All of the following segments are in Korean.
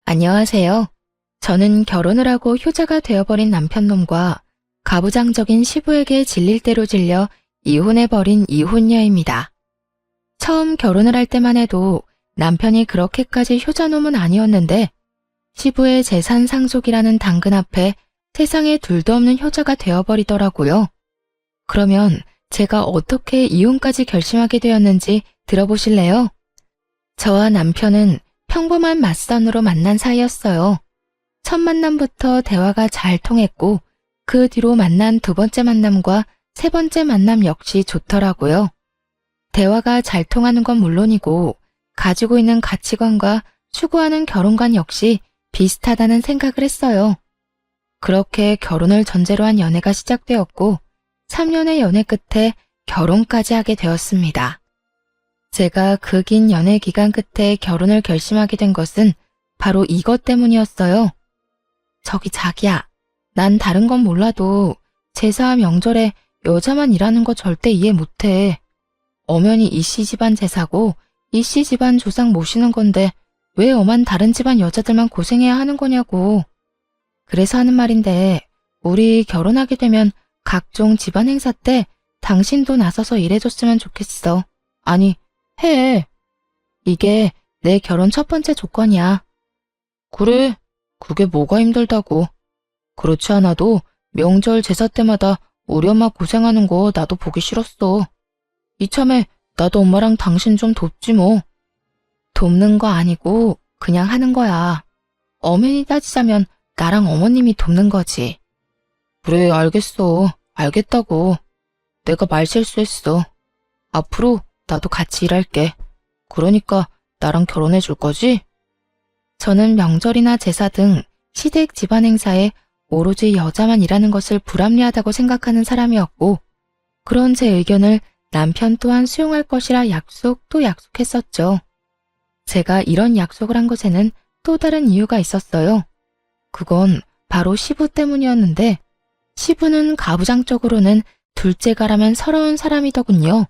안녕하세요. 저는 결혼을 하고 효자가 되어버린 남편놈과 가부장적인 시부에게 질릴 대로 질려 이혼해버린 이혼녀입니다. 처음 결혼을 할 때만 해도 남편이 그렇게까지 효자놈은 아니었는데 시부의 재산 상속이라는 당근 앞에 세상에 둘도 없는 효자가 되어버리더라고요. 그러면 제가 어떻게 이혼까지 결심하게 되었는지 들어보실래요? 저와 남편은 평범한 맞선으로 만난 사이였어요. 첫 만남부터 대화가 잘 통했고 그 뒤로 만난 두 번째 만남과 세 번째 만남 역시 좋더라고요. 대화가 잘 통하는 건 물론이고 가지고 있는 가치관과 추구하는 결혼관 역시 비슷하다는 생각을 했어요. 그렇게 결혼을 전제로 한 연애가 시작되었고 3년의 연애 끝에 결혼까지 하게 되었습니다. 제가 그 긴 연애 기간 끝에 결혼을 결심하게 된 것은 바로 이것 때문이었어요. 저기 자기야, 난 다른 건 몰라도 제사 명절에 여자만 일하는 거 절대 이해 못해. 엄연히 이씨 집안 제사고 이씨 집안 조상 모시는 건데 왜 엄한 다른 집안 여자들만 고생해야 하는 거냐고. 그래서 하는 말인데 우리 결혼하게 되면 각종 집안 행사 때 당신도 나서서 일해줬으면 좋겠어. 아니, 해. 이게 내 결혼 첫 번째 조건이야. 그래, 그게 뭐가 힘들다고. 그렇지 않아도 명절 제사 때마다 우리 엄마 고생하는 거 나도 보기 싫었어. 이참에 나도 엄마랑 당신 좀 돕지 뭐. 돕는 거 아니고 그냥 하는 거야. 엄연히 따지자면 나랑 어머님이 돕는 거지. 그래, 알겠어. 알겠다고. 내가 말 실수했어. 앞으로 나도 같이 일할게. 그러니까 나랑 결혼해 줄 거지? 저는 명절이나 제사 등 시댁 집안 행사에 오로지 여자만 일하는 것을 불합리하다고 생각하는 사람이었고 그런 제 의견을 남편 또한 수용할 것이라 약속도 약속했었죠. 제가 이런 약속을 한 것에는 또 다른 이유가 있었어요. 그건 바로 시부 때문이었는데 시부는 가부장적으로는 둘째가라면 서러운 사람이더군요.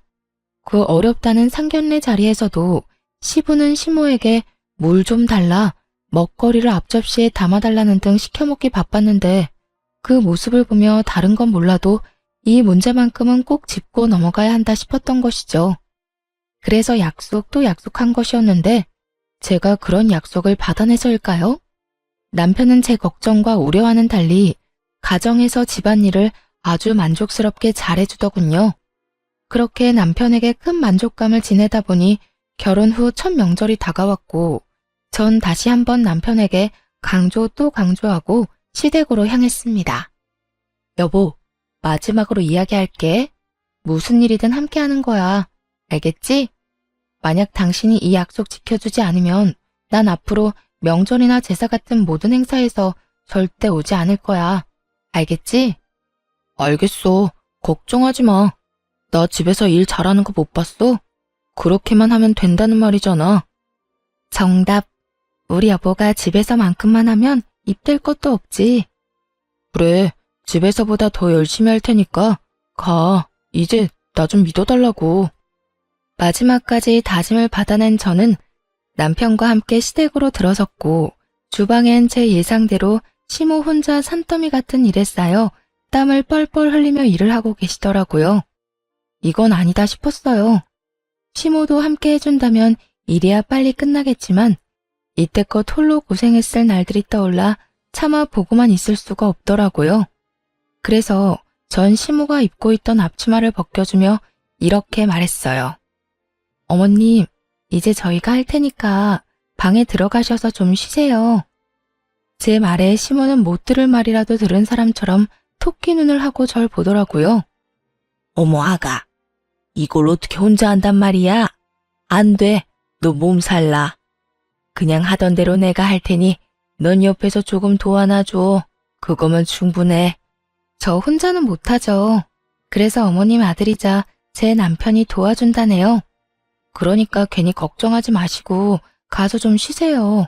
그 어렵다는 상견례 자리에서도 시부는 시모에게 물 좀 달라, 먹거리를 앞접시에 담아달라는 등 시켜먹기 바빴는데 그 모습을 보며 다른 건 몰라도 이 문제만큼은 꼭 짚고 넘어가야 한다 싶었던 것이죠. 그래서 약속도 약속한 것이었는데 제가 그런 약속을 받아내서일까요? 남편은 제 걱정과 우려와는 달리 가정에서 집안일을 아주 만족스럽게 잘해주더군요. 그렇게 남편에게 큰 만족감을 지내다 보니 결혼 후 첫 명절이 다가왔고 전 다시 한번 남편에게 강조 또 강조하고 시댁으로 향했습니다. 여보, 마지막으로 이야기할게. 무슨 일이든 함께 하는 거야. 알겠지? 만약 당신이 이 약속 지켜주지 않으면 난 앞으로 명절이나 제사 같은 모든 행사에서 절대 오지 않을 거야. 알겠지? 알겠어. 걱정하지 마. 나 집에서 일 잘하는 거 못 봤어? 그렇게만 하면 된다는 말이잖아. 정답. 우리 여보가 집에서만큼만 하면 입댈 것도 없지. 그래, 집에서보다 더 열심히 할 테니까 가. 이제 나 좀 믿어달라고. 마지막까지 다짐을 받아낸 저는 남편과 함께 시댁으로 들어섰고 주방엔 제 예상대로 시모 혼자 산더미 같은 일에 쌓여 땀을 뻘뻘 흘리며 일을 하고 계시더라고요. 이건 아니다 싶었어요. 시모도 함께 해준다면 일이야 빨리 끝나겠지만 이때껏 홀로 고생했을 날들이 떠올라 차마 보고만 있을 수가 없더라고요. 그래서 전 시모가 입고 있던 앞치마를 벗겨주며 이렇게 말했어요. 어머님, 이제 저희가 할 테니까 방에 들어가셔서 좀 쉬세요. 제 말에 시모는 못 들을 말이라도 들은 사람처럼 토끼 눈을 하고 절 보더라고요. 어머 아가, 이걸 어떻게 혼자 한단 말이야? 안 돼, 너 몸살나. 그냥 하던 대로 내가 할 테니 넌 옆에서 조금 도와놔줘. 그거면 충분해. 저 혼자는 못하죠. 그래서 어머님 아들이자 제 남편이 도와준다네요. 그러니까 괜히 걱정하지 마시고 가서 좀 쉬세요.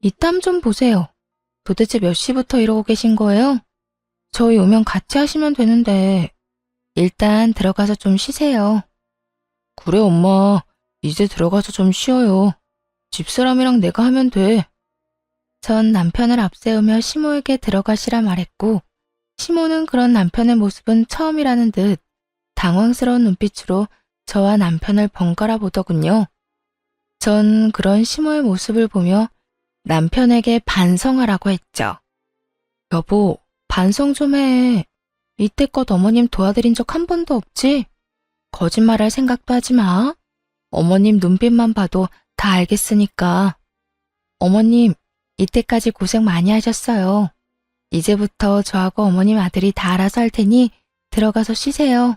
이 땀 좀 보세요. 도대체 몇 시부터 이러고 계신 거예요? 저희 오면 같이 하시면 되는데 일단 들어가서 좀 쉬세요. 그래 엄마, 이제 들어가서 좀 쉬어요. 집사람이랑 내가 하면 돼. 전 남편을 앞세우며 시모에게 들어가시라 말했고, 시모는 그런 남편의 모습은 처음이라는 듯 당황스러운 눈빛으로 저와 남편을 번갈아 보더군요. 전 그런 시모의 모습을 보며 남편에게 반성하라고 했죠. 여보, 반성 좀 해. 이때껏 어머님 도와드린 적 한 번도 없지? 거짓말할 생각도 하지 마. 어머님 눈빛만 봐도 다 알겠으니까. 어머님, 이때까지 고생 많이 하셨어요. 이제부터 저하고 어머님 아들이 다 알아서 할 테니 들어가서 쉬세요.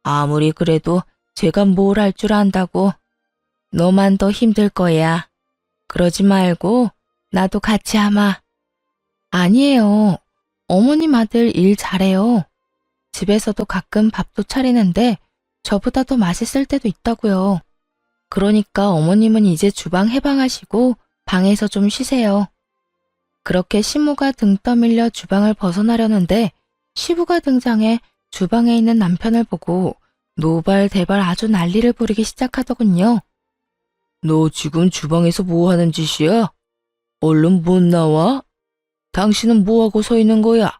아무리 그래도 제가 뭘 할 줄 안다고. 너만 더 힘들 거야. 그러지 말고 나도 같이 하마. 아니에요. 어머님 아들 일 잘해요. 집에서도 가끔 밥도 차리는데 저보다 더 맛있을 때도 있다고요. 그러니까 어머님은 이제 주방 해방하시고 방에서 좀 쉬세요. 그렇게 시모가 등 떠밀려 주방을 벗어나려는데 시부가 등장해 주방에 있는 남편을 보고 노발대발 아주 난리를 부리기 시작하더군요. 너 지금 주방에서 뭐 하는 짓이야? 얼른 못 나와? 당신은 뭐하고 서 있는 거야?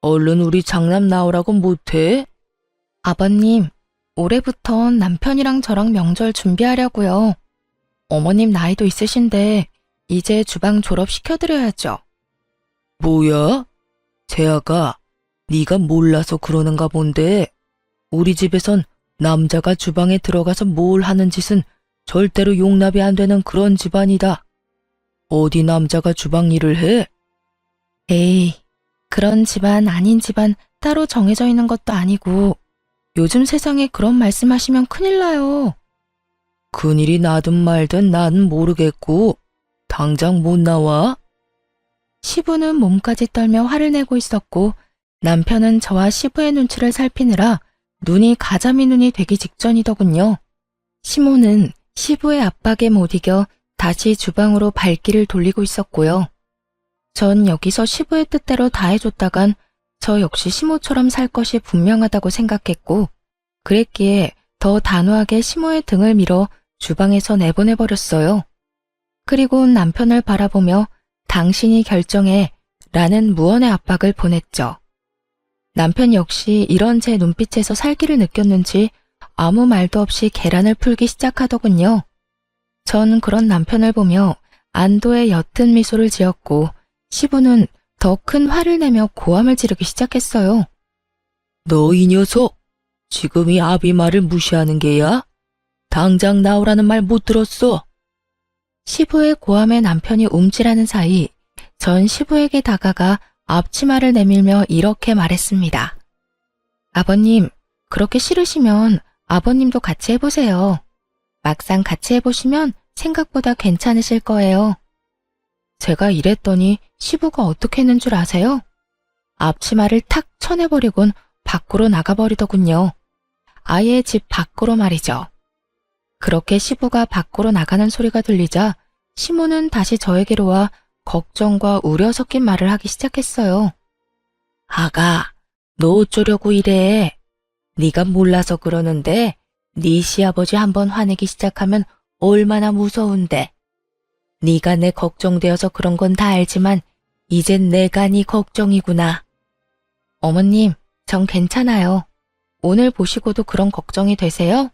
얼른 우리 장남 나오라고 못해? 아버님, 올해부턴 남편이랑 저랑 명절 준비하려고요. 어머님 나이도 있으신데 이제 주방 졸업시켜드려야죠. 뭐야? 재아가 네가 몰라서 그러는가 본데 우리 집에선 남자가 주방에 들어가서 뭘 하는 짓은 절대로 용납이 안 되는 그런 집안이다. 어디 남자가 주방 일을 해? 에이, 그런 집안 아닌 집안 따로 정해져 있는 것도 아니고 요즘 세상에 그런 말씀하시면 큰일 나요. 큰일이 나든 말든 나는 모르겠고 당장 못 나와? 시부는 몸까지 떨며 화를 내고 있었고 남편은 저와 시부의 눈치를 살피느라 눈이 가자미 눈이 되기 직전이더군요. 시모는 시부의 압박에 못 이겨 다시 주방으로 발길을 돌리고 있었고요. 전 여기서 시부의 뜻대로 다 해줬다간 저 역시 시모처럼 살 것이 분명하다고 생각했고 그랬기에 더 단호하게 시모의 등을 밀어 주방에서 내보내버렸어요. 그리고 남편을 바라보며 당신이 결정해 라는 무언의 압박을 보냈죠. 남편 역시 이런 제 눈빛에서 살기를 느꼈는지 아무 말도 없이 계란을 풀기 시작하더군요. 전 그런 남편을 보며 안도의 옅은 미소를 지었고 시부는 더 큰 화를 내며 고함을 지르기 시작했어요. 너 이 녀석! 지금 이 아비 말을 무시하는 게야? 당장 나오라는 말 못 들었어? 시부의 고함에 남편이 움찔하는 사이 전 시부에게 다가가 앞치마를 내밀며 이렇게 말했습니다. 아버님, 그렇게 싫으시면 아버님도 같이 해보세요. 막상 같이 해보시면 생각보다 괜찮으실 거예요. 제가 이랬더니 시부가 어떻게 했는 줄 아세요? 앞치마를 탁 쳐내버리곤 밖으로 나가버리더군요. 아예 집 밖으로 말이죠. 그렇게 시부가 밖으로 나가는 소리가 들리자 시모는 다시 저에게로 와 걱정과 우려 섞인 말을 하기 시작했어요. 아가, 너 어쩌려고 이래? 네가 몰라서 그러는데 네 시아버지 한번 화내기 시작하면 얼마나 무서운데. 네가 내 걱정되어서 그런 건 다 알지만 이젠 내가 네 걱정이구나. 어머님, 전 괜찮아요. 오늘 보시고도 그런 걱정이 되세요?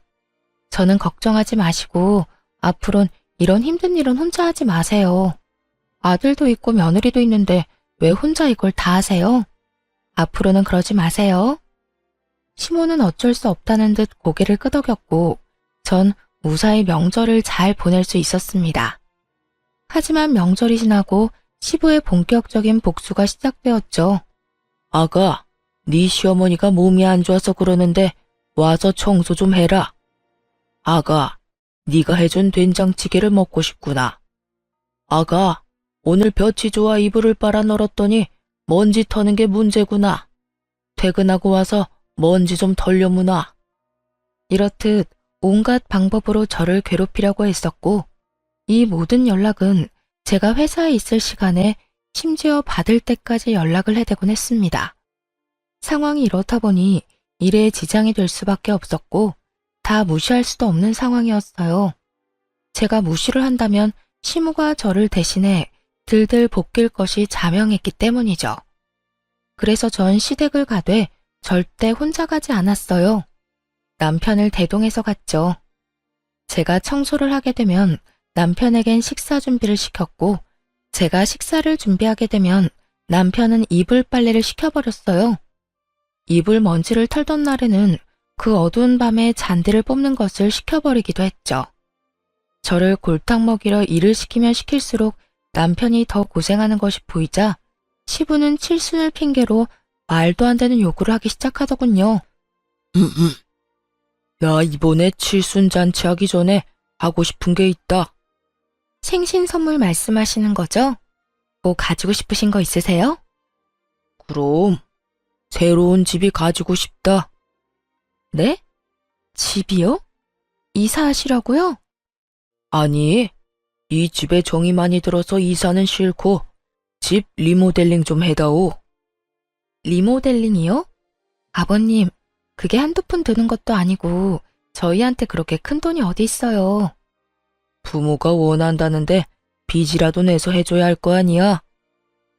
저는 걱정하지 마시고 앞으론 이런 힘든 일은 혼자 하지 마세요. 아들도 있고 며느리도 있는데 왜 혼자 이걸 다 하세요? 앞으로는 그러지 마세요. 시모는 어쩔 수 없다는 듯 고개를 끄덕였고 전 무사히 명절을 잘 보낼 수 있었습니다. 하지만 명절이 지나고 시부의 본격적인 복수가 시작되었죠. 아가, 네 시어머니가 몸이 안 좋아서 그러는데 와서 청소 좀 해라. 아가, 네가 해준 된장찌개를 먹고 싶구나. 아가, 오늘 볕이 좋아 이불을 빨아 널었더니 먼지 터는 게 문제구나. 퇴근하고 와서 먼지 좀 털려무나. 이렇듯 온갖 방법으로 저를 괴롭히려고 했었고 이 모든 연락은 제가 회사에 있을 시간에 심지어 받을 때까지 연락을 해대곤 했습니다. 상황이 이렇다 보니 일에 지장이 될 수밖에 없었고 다 무시할 수도 없는 상황이었어요. 제가 무시를 한다면 시무가 저를 대신해 들들 볶일 것이 자명했기 때문이죠. 그래서 전 시댁을 가되 절대 혼자 가지 않았어요. 남편을 대동해서 갔죠. 제가 청소를 하게 되면 남편에겐 식사 준비를 시켰고, 제가 식사를 준비하게 되면 남편은 이불 빨래를 시켜버렸어요. 이불 먼지를 털던 날에는 그 어두운 밤에 잔디를 뽑는 것을 시켜버리기도 했죠. 저를 골탕 먹이러 일을 시키면 시킬수록 남편이 더 고생하는 것이 보이자 시부는 칠순을 핑계로 말도 안 되는 요구를 하기 시작하더군요. 야, 이번에 칠순 잔치하기 전에 하고 싶은 게 있다. 생신 선물 말씀하시는 거죠? 뭐 가지고 싶으신 거 있으세요? 그럼 새로운 집이 가지고 싶다. 네? 집이요? 이사하시려고요? 아니, 이 집에 정이 많이 들어서 이사는 싫고 집 리모델링 좀 해다오. 리모델링이요? 아버님, 그게 한두 푼 드는 것도 아니고 저희한테 그렇게 큰 돈이 어디 있어요. 부모가 원한다는데 빚이라도 내서 해줘야 할 거 아니야.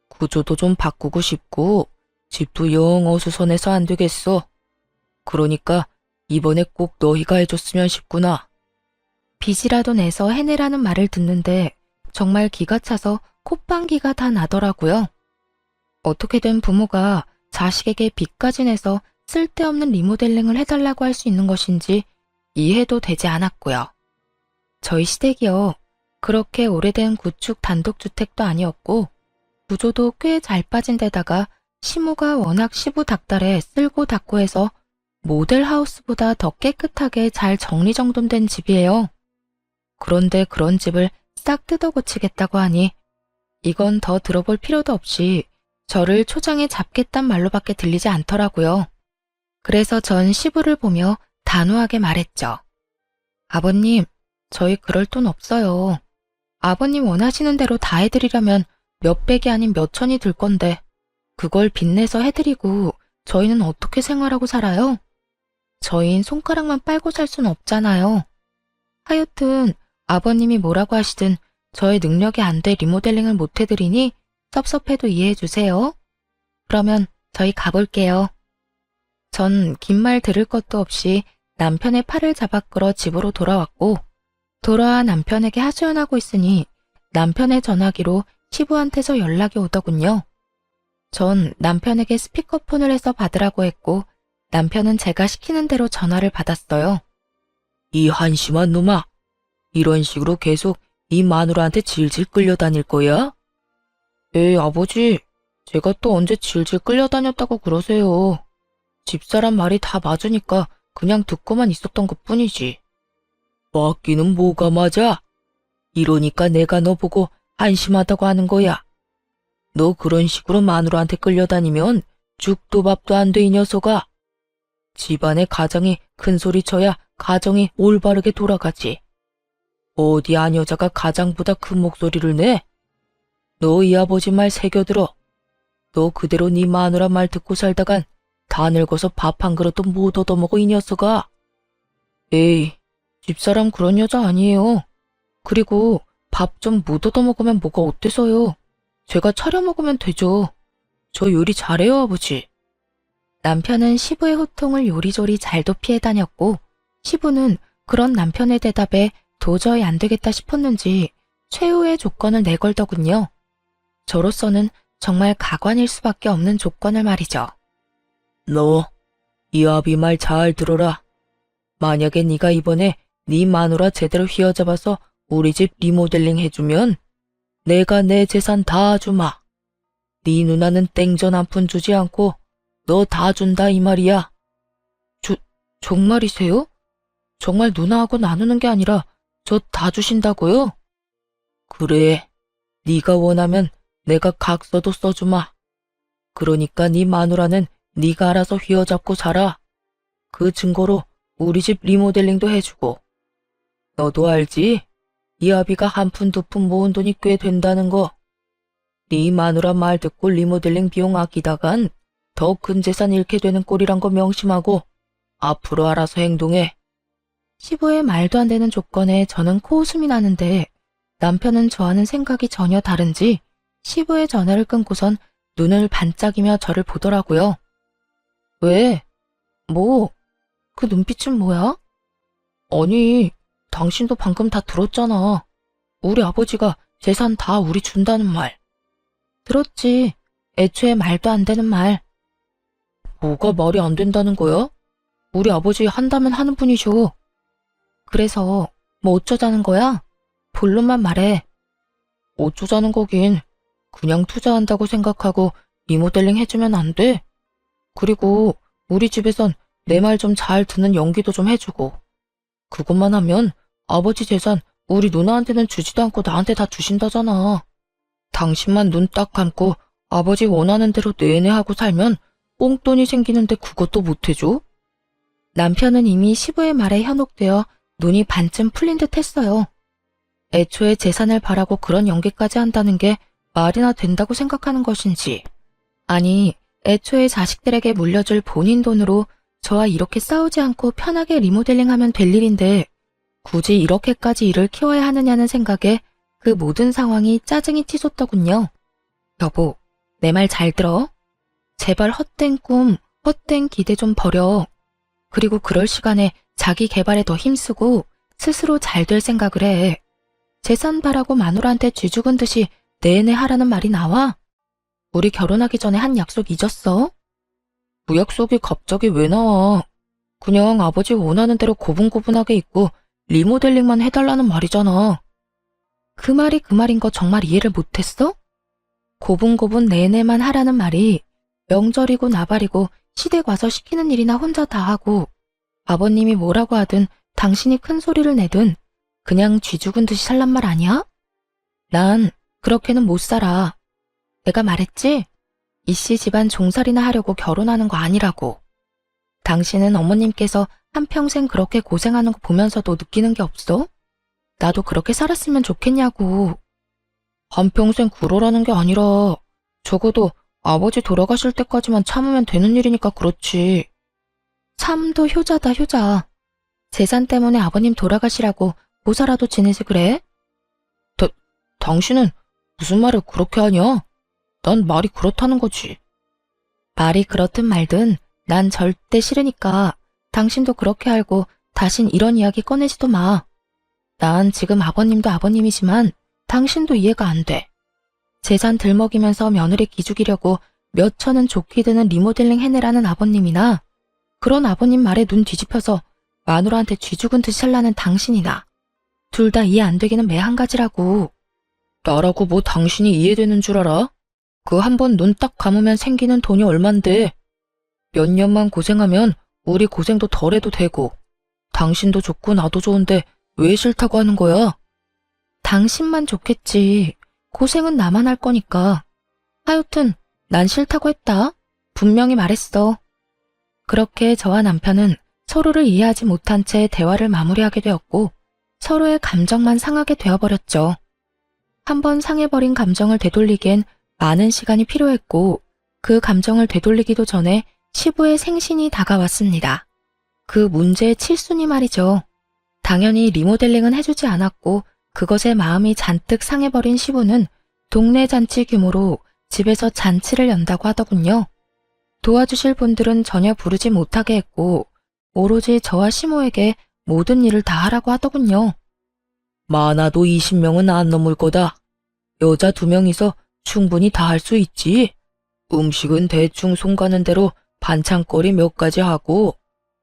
구조도 좀 바꾸고 싶고 집도 영 어수선해서 안 되겠어. 그러니까 이번에 꼭 너희가 해줬으면 싶구나. 빚이라도 내서 해내라는 말을 듣는데 정말 기가 차서 콧방귀가 다 나더라고요. 어떻게든 부모가 자식에게 빚까지 내서 쓸데없는 리모델링을 해달라고 할 수 있는 것인지 이해도 되지 않았고요. 저희 시댁이요. 그렇게 오래된 구축 단독주택도 아니었고 구조도 꽤 잘 빠진 데다가 시모가 워낙 시부 닥달에 쓸고 닦고 해서 모델하우스보다 더 깨끗하게 잘 정리정돈된 집이에요. 그런데 그런 집을 싹 뜯어 고치겠다고 하니 이건 더 들어볼 필요도 없이 저를 초장에 잡겠단 말로밖에 들리지 않더라고요. 그래서 전 시부를 보며 단호하게 말했죠. 아버님, 저희 그럴 돈 없어요. 아버님 원하시는 대로 다 해드리려면 몇백이 아닌 몇천이 들 건데 그걸 빚내서 해드리고 저희는 어떻게 생활하고 살아요? 저희는 손가락만 빨고 살 순 없잖아요. 하여튼 아버님이 뭐라고 하시든 저의 능력이 안 돼 리모델링을 못 해드리니 섭섭해도 이해해 주세요. 그러면 저희 가볼게요. 전 긴 말 들을 것도 없이 남편의 팔을 잡아 끌어 집으로 돌아왔고 돌아와 남편에게 하소연하고 있으니 남편의 전화기로 시부한테서 연락이 오더군요. 전 남편에게 스피커폰을 해서 받으라고 했고 남편은 제가 시키는 대로 전화를 받았어요. 이 한심한 놈아, 이런 식으로 계속 이 마누라한테 질질 끌려다닐 거야? 에이, 아버지, 제가 또 언제 질질 끌려다녔다고 그러세요. 집사람 말이 다 맞으니까 그냥 듣고만 있었던 것뿐이지. 맞기는 뭐가 맞아? 이러니까 내가 너 보고 한심하다고 하는 거야. 너 그런 식으로 마누라한테 끌려다니면 죽도 밥도 안 돼, 이 녀석아. 집안의 가장이 큰 소리 쳐야 가정이 올바르게 돌아가지. 어디 안 여자가 가장보다 큰 목소리를 내? 너 이 아버지 말 새겨들어. 너 그대로 네 마누라 말 듣고 살다간 다 늙어서 밥 한 그릇도 못 얻어먹어, 이 녀석아. 에이, 집사람 그런 여자 아니에요. 그리고 밥 좀 못 얻어먹으면 뭐가 어때서요? 제가 차려 먹으면 되죠. 저 요리 잘해요, 아버지. 남편은 시부의 호통을 요리조리 잘도 피해 다녔고 시부는 그런 남편의 대답에 도저히 안 되겠다 싶었는지 최후의 조건을 내걸더군요. 저로서는 정말 가관일 수밖에 없는 조건을 말이죠. 너, 이 아비 말 잘 들어라. 만약에 네가 이번에 네 마누라 제대로 휘어잡아서 우리 집 리모델링 해주면 내가 내 재산 다 주마. 네 누나는 땡전 한 푼 주지 않고 너 다 준다 이 말이야. 정말이세요? 정말 누나하고 나누는 게 아니라 저 다 주신다고요? 그래, 네가 원하면 내가 각서도 써주마. 그러니까 네 마누라는 네가 알아서 휘어잡고 살아. 그 증거로 우리 집 리모델링도 해주고. 너도 알지? 이 아비가 한 푼 두 푼 모은 돈이 꽤 된다는 거. 네 마누라 말 듣고 리모델링 비용 아끼다간 더 큰 재산 잃게 되는 꼴이란 거 명심하고 앞으로 알아서 행동해. 시부의 말도 안 되는 조건에 저는 코웃음이 나는데 남편은 저와는 생각이 전혀 다른지 시부의 전화를 끊고선 눈을 반짝이며 저를 보더라고요. 왜? 뭐? 그 눈빛은 뭐야? 아니, 당신도 방금 다 들었잖아. 우리 아버지가 재산 다 우리 준다는 말. 들었지. 애초에 말도 안 되는 말. 뭐가 말이 안 된다는 거야? 우리 아버지 한다면 하는 분이셔. 그래서 뭐 어쩌자는 거야? 본론만 말해. 어쩌자는 거긴. 그냥 투자한다고 생각하고 리모델링 해주면 안 돼? 그리고 우리 집에선 내 말 좀 잘 듣는 연기도 좀 해주고. 그것만 하면 아버지 재산 우리 누나한테는 주지도 않고 나한테 다 주신다잖아. 당신만 눈 딱 감고 아버지 원하는 대로 내내 하고 살면 뽕돈이 생기는데 그것도 못 해줘? 남편은 이미 시부의 말에 현혹되어 눈이 반쯤 풀린 듯 했어요. 애초에 재산을 바라고 그런 연기까지 한다는 게 말이나 된다고 생각하는 것인지. 아니, 애초에 자식들에게 물려줄 본인 돈으로 저와 이렇게 싸우지 않고 편하게 리모델링하면 될 일인데 굳이 이렇게까지 일을 키워야 하느냐는 생각에 그 모든 상황이 짜증이 치솟더군요. 여보, 내 말 잘 들어? 제발 헛된 꿈, 헛된 기대 좀 버려. 그리고 그럴 시간에 자기 개발에 더 힘쓰고 스스로 잘 될 생각을 해. 재산 바라고 마누라한테 쥐죽은 듯이 내내 하라는 말이 나와? 우리 결혼하기 전에 한 약속 잊었어? 그 약속이 갑자기 왜 나와? 그냥 아버지 원하는 대로 고분고분하게 있고 리모델링만 해달라는 말이잖아. 그 말이 그 말인 거 정말 이해를 못했어? 고분고분 내내만 하라는 말이 명절이고 나발이고 시댁 와서 시키는 일이나 혼자 다 하고 아버님이 뭐라고 하든 당신이 큰 소리를 내든 그냥 쥐죽은 듯이 살란 말 아니야? 난 그렇게는 못 살아. 내가 말했지? 이씨 집안 종살이나 하려고 결혼하는 거 아니라고. 당신은 어머님께서 한평생 그렇게 고생하는 거 보면서도 느끼는 게 없어? 나도 그렇게 살았으면 좋겠냐고. 한평생 그러라는 게 아니라 적어도 아버지 돌아가실 때까지만 참으면 되는 일이니까 그렇지. 참도 효자다 효자. 재산 때문에 아버님 돌아가시라고 모사라도 지내지 그래? 당신은 무슨 말을 그렇게 하냐? 난 말이 그렇다는 거지. 말이 그렇든 말든 난 절대 싫으니까 당신도 그렇게 알고 다신 이런 이야기 꺼내지도 마. 난 지금 아버님도 아버님이지만 당신도 이해가 안 돼. 재산 들먹이면서 며느리 기죽이려고 몇 천은 좋게 드는 리모델링 해내라는 아버님이나 그런 아버님 말에 눈 뒤집혀서 마누라한테 쥐죽은 듯이 살라는 당신이나 둘 다 이해 안 되기는 매 한 가지라고. 나라고 뭐 당신이 이해되는 줄 알아? 그 한 번 눈 딱 감으면 생기는 돈이 얼만데. 몇 년만 고생하면 우리 고생도 덜 해도 되고 당신도 좋고 나도 좋은데 왜 싫다고 하는 거야? 당신만 좋겠지. 고생은 나만 할 거니까. 하여튼 난 싫다고 했다. 분명히 말했어. 그렇게 저와 남편은 서로를 이해하지 못한 채 대화를 마무리하게 되었고 서로의 감정만 상하게 되어버렸죠. 한번 상해버린 감정을 되돌리기엔 많은 시간이 필요했고 그 감정을 되돌리기도 전에 시부의 생신이 다가왔습니다. 그 문제의 칠순이 말이죠. 당연히 리모델링은 해주지 않았고 그것에 마음이 잔뜩 상해버린 시부는 동네 잔치 규모로 집에서 잔치를 연다고 하더군요. 도와주실 분들은 전혀 부르지 못하게 했고 오로지 저와 시모에게 모든 일을 다 하라고 하더군요. 많아도 20명은 안 넘을 거다. 여자 2명이서 충분히 다 할 수 있지. 음식은 대충 손 가는 대로 반찬거리 몇 가지 하고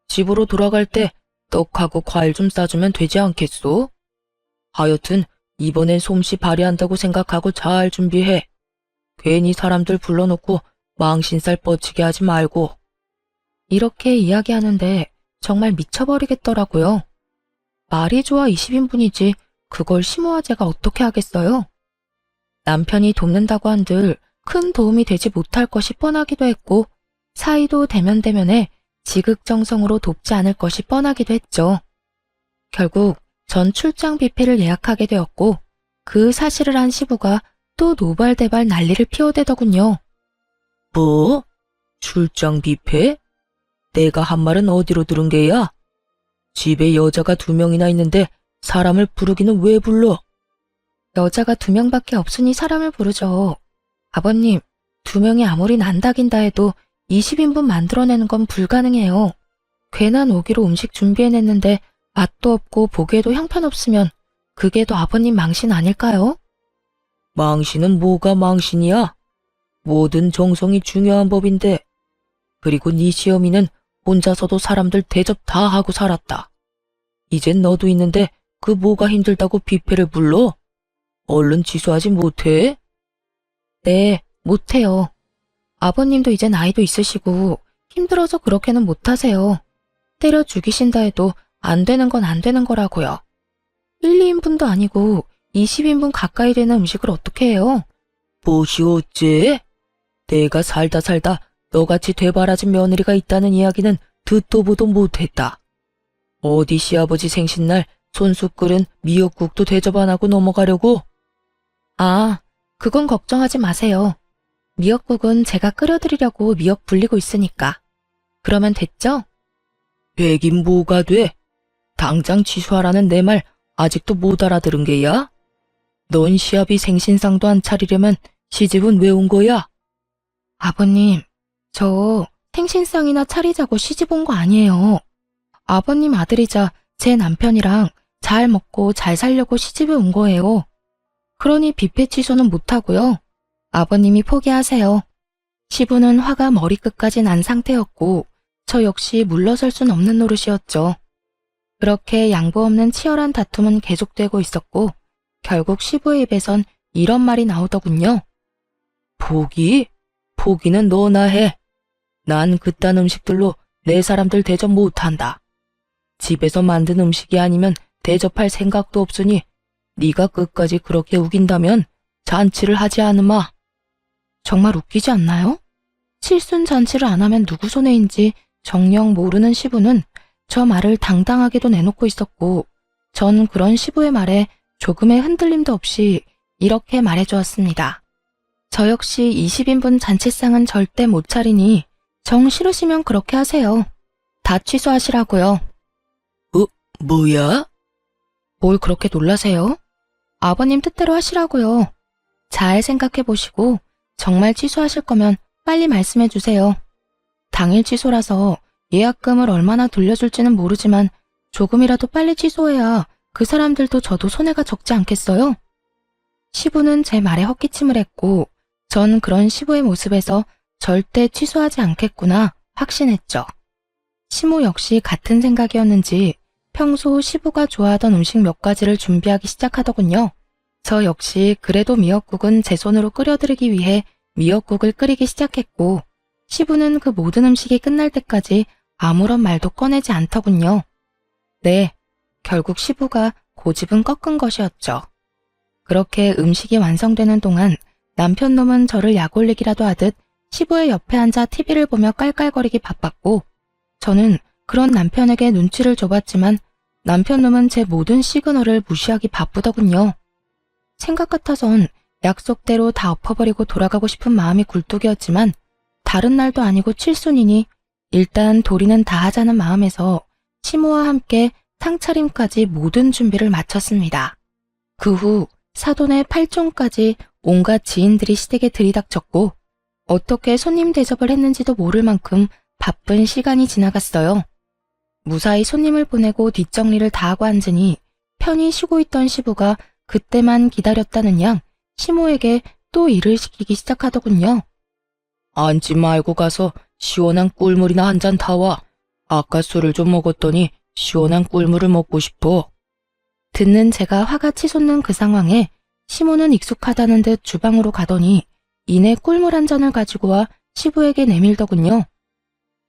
집으로 돌아갈 때 떡하고 과일 좀 싸주면 되지 않겠소? 하여튼 이번엔 솜씨 발휘한다고 생각하고 잘 준비해. 괜히 사람들 불러놓고 망신살 뻗치게 하지 말고. 이렇게 이야기하는데 정말 미쳐버리겠더라고요. 말이 좋아 20인분이지 그걸 시모와 제가 어떻게 하겠어요? 남편이 돕는다고 한들 큰 도움이 되지 못할 것이 뻔하기도 했고 사이도 대면대면에 지극정성으로 돕지 않을 것이 뻔하기도 했죠. 결국 전 출장 뷔페를 예약하게 되었고 그 사실을 안 시부가 또 노발대발 난리를 피워대더군요. 뭐? 출장 뷔페? 내가 한 말은 어디로 들은 게야? 집에 여자가 2명이나 있는데 사람을 부르기는 왜 불러? 여자가 2명밖에 없으니 사람을 부르죠. 아버님, 2명이 아무리 난다긴다 해도 20인분 만들어내는 건 불가능해요. 괜한 오기로 음식 준비해냈는데 맛도 없고 보기에도 형편없으면 그게 더 아버님 망신 아닐까요? 망신은 뭐가 망신이야? 모든 정성이 중요한 법인데. 그리고 네 시어미는 혼자서도 사람들 대접 다 하고 살았다. 이젠 너도 있는데 그 뭐가 힘들다고 뷔페를 불러? 얼른 취소하지 못해? 네, 못해요. 아버님도 이제 나이도 있으시고 힘들어서 그렇게는 못하세요. 때려 죽이신다 해도 안 되는 건 안 되는 거라고요. 1, 2인분도 아니고 20인분 가까이 되는 음식을 어떻게 해요? 무엇이 어째? 내가 살다 너같이 되바라진 며느리가 있다는 이야기는 듣도 보도 못했다. 어디 시아버지 생신날 손수 끓은 미역국도 대접 안 하고 넘어가려고? 아, 그건 걱정하지 마세요. 미역국은 제가 끓여드리려고 미역 불리고 있으니까. 그러면 됐죠? 되긴 뭐가 돼? 당장 취소하라는 내 말 아직도 못 알아들은 게야? 넌 시아비 생신상도 안 차리려면 시집은 왜 온 거야? 아버님, 저 생신상이나 차리자고 시집 온 거 아니에요. 아버님 아들이자 제 남편이랑 잘 먹고 잘 살려고 시집에 온 거예요. 그러니 뷔페 취소는 못하고요. 아버님이 포기하세요. 시부는 화가 머리끝까지 난 상태였고 저 역시 물러설 순 없는 노릇이었죠. 그렇게 양보 없는 치열한 다툼은 계속되고 있었고 결국 시부의 입에선 이런 말이 나오더군요. 포기? 포기는 너나 해. 난 그딴 음식들로 내 사람들 대접 못한다. 집에서 만든 음식이 아니면 대접할 생각도 없으니 네가 끝까지 그렇게 우긴다면 잔치를 하지 않으마. 정말 웃기지 않나요? 칠순 잔치를 안 하면 누구 손해인지 정녕 모르는 시부는 저 말을 당당하게도 내놓고 있었고 전 그런 시부의 말에 조금의 흔들림도 없이 이렇게 말해주었습니다. 저 역시 20인분 잔치상은 절대 못 차리니 정 싫으시면 그렇게 하세요. 다 취소하시라고요. 뭐야? 뭘 그렇게 놀라세요? 아버님 뜻대로 하시라고요. 잘 생각해 보시고 정말 취소하실 거면 빨리 말씀해 주세요. 당일 취소라서 예약금을 얼마나 돌려줄지는 모르지만 조금이라도 빨리 취소해야 그 사람들도 저도 손해가 적지 않겠어요? 시부는 제 말에 헛기침을 했고 전 그런 시부의 모습에서 절대 취소하지 않겠구나 확신했죠. 시모 역시 같은 생각이었는지 평소 시부가 좋아하던 음식 몇 가지를 준비하기 시작하더군요. 저 역시 그래도 미역국은 제 손으로 끓여드리기 위해 미역국을 끓이기 시작했고 시부는 그 모든 음식이 끝날 때까지 아무런 말도 꺼내지 않더군요. 네, 결국 시부가 고집은 꺾은 것이었죠. 그렇게 음식이 완성되는 동안 남편 놈은 저를 약올리기라도 하듯 시부의 옆에 앉아 TV를 보며 깔깔거리기 바빴고 저는 그런 남편에게 눈치를 줘봤지만 남편 놈은 제 모든 시그널을 무시하기 바쁘더군요. 생각 같아선 약속대로 다 엎어버리고 돌아가고 싶은 마음이 굴뚝이었지만 다른 날도 아니고 칠순이니 일단 도리는 다 하자는 마음에서 시모와 함께 상차림까지 모든 준비를 마쳤습니다. 그 후 사돈의 팔종까지 온갖 지인들이 시댁에 들이닥쳤고 어떻게 손님 대접을 했는지도 모를 만큼 바쁜 시간이 지나갔어요. 무사히 손님을 보내고 뒷정리를 다 하고 앉으니 편히 쉬고 있던 시부가 그때만 기다렸다는 양 시모에게 또 일을 시키기 시작하더군요. 앉지 말고 가서 시원한 꿀물이나 한 잔 타와. 아까 술을 좀 먹었더니 시원한 꿀물을 먹고 싶어. 듣는 제가 화가 치솟는 그 상황에 시모는 익숙하다는 듯 주방으로 가더니 이내 꿀물 한 잔을 가지고 와 시부에게 내밀더군요.